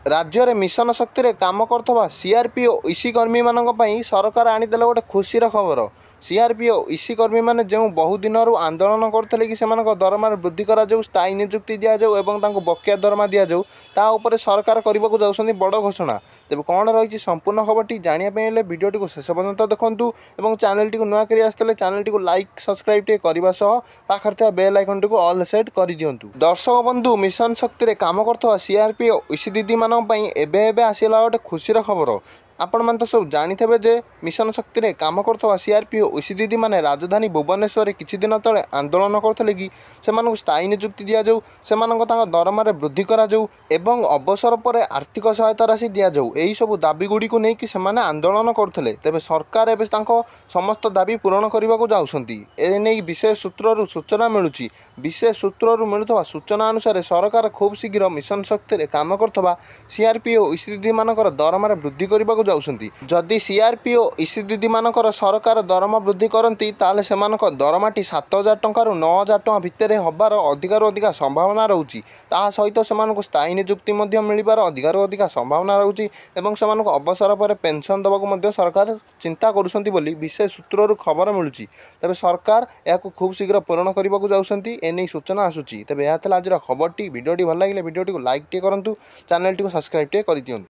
राज्य में मिशन शक्ति रे काम करथबा सीआरपी और इसी कर्मी मानक पई सरकार आनीदेले गोटे खुशीर खबर। सीआरपी और इसी कर्मी मैंने जो बहु दिन आंदोलन करते कि दरमा वृद्धि करा स्थायी नियुक्ति दि जाऊ एवं बकेया दरमा दि जाऊ ता उपरे सरकार करने को जाऊँ बड़ घोषणा। तेज कौन रही संपूर्ण खबर जानापी भिडियोटी को शेष पर्यंत देखूँ और चैनल टी नुआ कर आसते चैनल टी लाइक सब्सक्राइब करने पाखे बेल आइकन टी ऑल सेट कर दिंतु। दर्शक बंधु मिशन शक्ति रे काम करथबा सीआरपी और इसी दीदी मानक पई एबे आसीला गोटे खुशीर खबर। आपण मैंने तो सब जानी जे मिशन शक्ति रे काम करथबा सीआरपी और इसी दीदी मैंने राजधानी भुवनेश्वर किछि दिन तले आंदोलन करथिले कि सेमानकु स्थायी नियुक्ति दिया जाऊ, सेमानक तांका दरमारे वृद्धि करा जाऊ एवं अवसर पर आर्थिक सहायता राशि दिया जाऊ। एही सब दाबी गुडी को नेकी सेमाने आंदोलन करथिले। तेबे सरकार एबे तांको समस्त दाबी पूरण करने को जाउछंती। ए नै विशेष सूत्ररु सूचना मिलुची। विशेष सूत्ररु मिलुथबा सूचना अनुसार सरकार खूब शीघ्र मिशन शक्ति रे काम करथबा सीआरपी और इसी दीदी मानकर दरमारे वृद्धि करने जाउछंती। जदि सीआरपी और इसी दीदी मानकर सरकार दरमा वृद्धि करती ताले सेमानक दरमाटी 7,000 टंका 9,000 टंका भितर हबार अधिकारु अधिका संभावना रहुची। ताहा सहित सेमानकु स्थायी नियुक्ति मध्य मिलिबार अधिकारु अधिका संभावना रहुची एवं सेमानकु अवसर पर पेंशन दबाकु मध्य सरकार चिंता करुछंती बोली विशेष सूत्ररु खबर मिलुची। तबे सरकार याकु खूब शीघ्र पूरण करने को जाउछंती एनै सूचना आसुची। तबे या थला आजर खबरटी भिडियोटी भल लागिले भिडियोटी को लाइक टे करंतु, चैनल टी को सब्सक्राइब टे करि दियंतु।